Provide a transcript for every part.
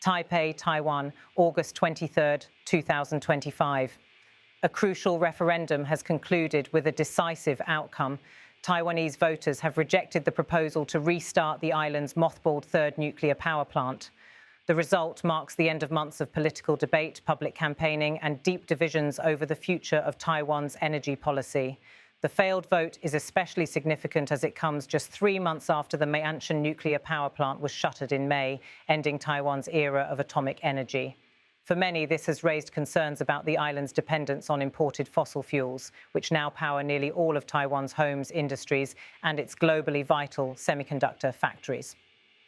Taipei, Taiwan, August 23, 2025. A crucial referendum has concluded with a decisive outcome. Taiwanese voters have rejected the proposal to restart the island's mothballed third nuclear power plant. The result marks the end of months of political debate, public campaigning, and deep divisions over the future of Taiwan's energy policy. The failed vote is especially significant as it comes just 3 months after the Mayanshan nuclear power plant was shuttered in May, ending Taiwan's era of atomic energy. For many, this has raised concerns about the island's dependence on imported fossil fuels, which now power nearly all of Taiwan's homes, industries, and its globally vital semiconductor factories.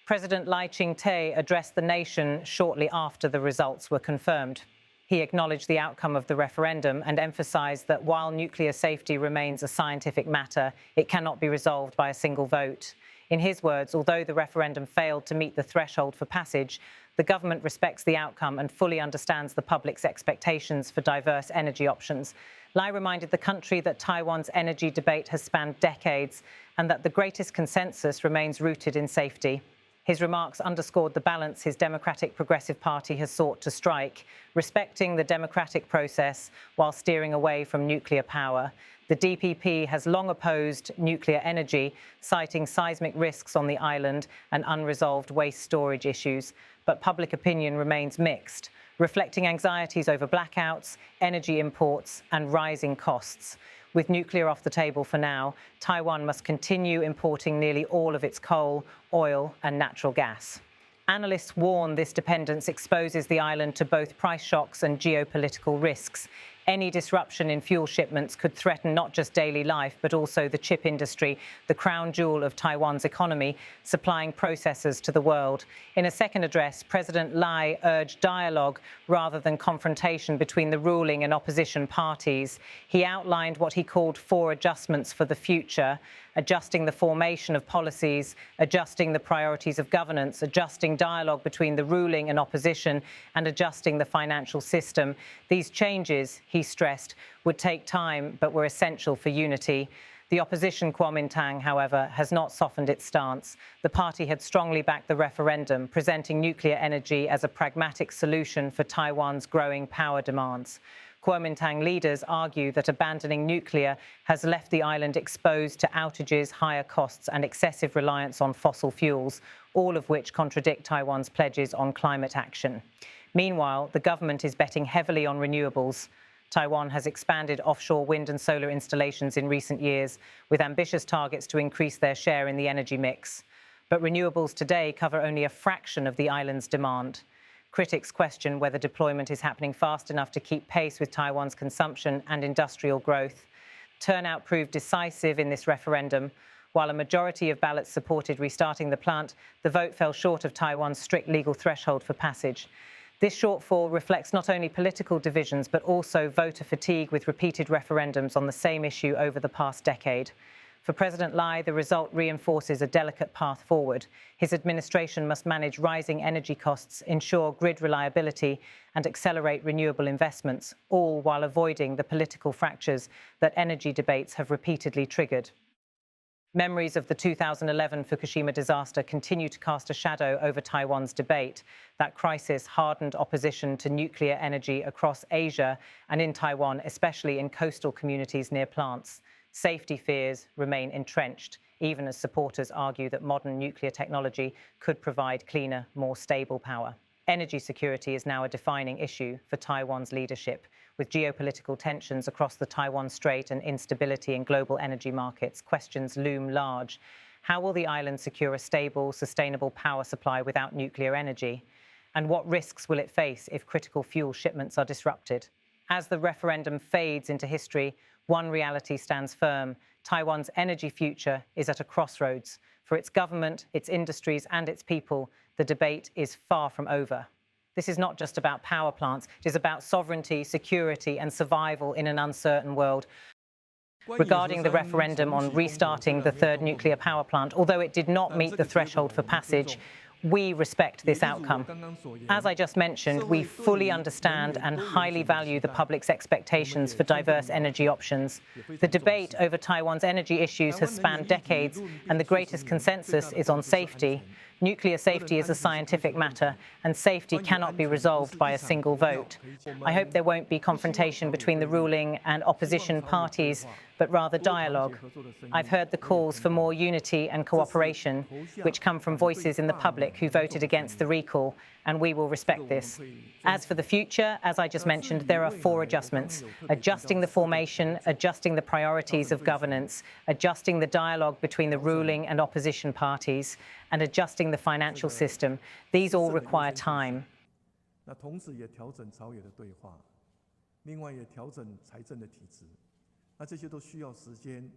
President Lai Ching-te addressed the nation shortly after the results were confirmed. He acknowledged the outcome of the referendum and emphasized that while nuclear safety remains a scientific matter, it cannot be resolved by a single vote. In his words, although the referendum failed to meet the threshold for passage, the government respects the outcome and fully understands the public's expectations for diverse energy options. Lai reminded the country that Taiwan's energy debate has spanned decades and that the greatest consensus remains rooted in safety. His remarks underscored the balance his Democratic Progressive Party has sought to strike, respecting the democratic process while steering away from nuclear power. The DPP has long opposed nuclear energy, citing seismic risks on the island and unresolved waste storage issues. But public opinion remains mixed, reflecting anxieties over blackouts, energy imports, and rising costs. With nuclear off the table for now, Taiwan must continue importing nearly all of its coal, oil, and natural gas. Analysts warn this dependence exposes the island to both price shocks and geopolitical risks. Any disruption in fuel shipments could threaten not just daily life, but also the chip industry, the crown jewel of Taiwan's economy, supplying processors to the world. In a second address, President Lai urged dialogue rather than confrontation between the ruling and opposition parties. He outlined what he called 4 adjustments for the future: adjusting the formation of policies, adjusting the priorities of governance, adjusting dialogue between the ruling and opposition, and adjusting the financial system. These changes, he stressed, would take time but were essential for unity. The opposition Kuomintang, however, has not softened its stance. The party had strongly backed the referendum, presenting nuclear energy as a pragmatic solution for Taiwan's growing power demands. Kuomintang leaders argue that abandoning nuclear has left the island exposed to outages, higher costs, and excessive reliance on fossil fuels, all of which contradict Taiwan's pledges on climate action. Meanwhile, the government is betting heavily on renewables. Taiwan has expanded offshore wind and solar installations in recent years, with ambitious targets to increase their share in the energy mix. But renewables today cover only a fraction of the island's demand. Critics question whether deployment is happening fast enough to keep pace with Taiwan's consumption and industrial growth. Turnout proved decisive in this referendum. While a majority of ballots supported restarting the plant, the vote fell short of Taiwan's strict legal threshold for passage. This shortfall reflects not only political divisions, but also voter fatigue with repeated referendums on the same issue over the past decade. For President Lai, the result reinforces a delicate path forward. His administration must manage rising energy costs, ensure grid reliability, and accelerate renewable investments, all while avoiding the political fractures that energy debates have repeatedly triggered. Memories of the 2011 Fukushima disaster continue to cast a shadow over Taiwan's debate. That crisis hardened opposition to nuclear energy across Asia and in Taiwan, especially in coastal communities near plants. Safety fears remain entrenched, even as supporters argue that modern nuclear technology could provide cleaner, more stable power. Energy security is now a defining issue for Taiwan's leadership. With geopolitical tensions across the Taiwan Strait and instability in global energy markets, questions loom large. How will the island secure a stable, sustainable power supply without nuclear energy? And what risks will it face if critical fuel shipments are disrupted? As the referendum fades into history, one reality stands firm: Taiwan's energy future is at a crossroads. For its government, its industries, and its people, the debate is far from over. This is not just about power plants. It is about sovereignty, security, and survival in an uncertain world. Regarding the referendum on restarting the third nuclear power plant, although it did not meet the threshold for passage, we respect this outcome. As I just mentioned, we fully understand and highly value the public's expectations for diverse energy options. The debate over Taiwan's energy issues has spanned decades, and the greatest consensus is on safety. Nuclear safety is a scientific matter, and safety cannot be resolved by a single vote. I hope there won't be confrontation between the ruling and opposition parties, but rather dialogue. I've heard the calls for more unity and cooperation, which come from voices in the public who voted against the recall, and we will respect this. As for the future, as I just mentioned, there are 4 adjustments: adjusting the formation, adjusting the priorities of governance, adjusting the dialogue between the ruling and opposition parties, and adjusting the financial system. These all require time. 那同时也调整朝野的对话，另外也调整财政的体制，那这些都需要时间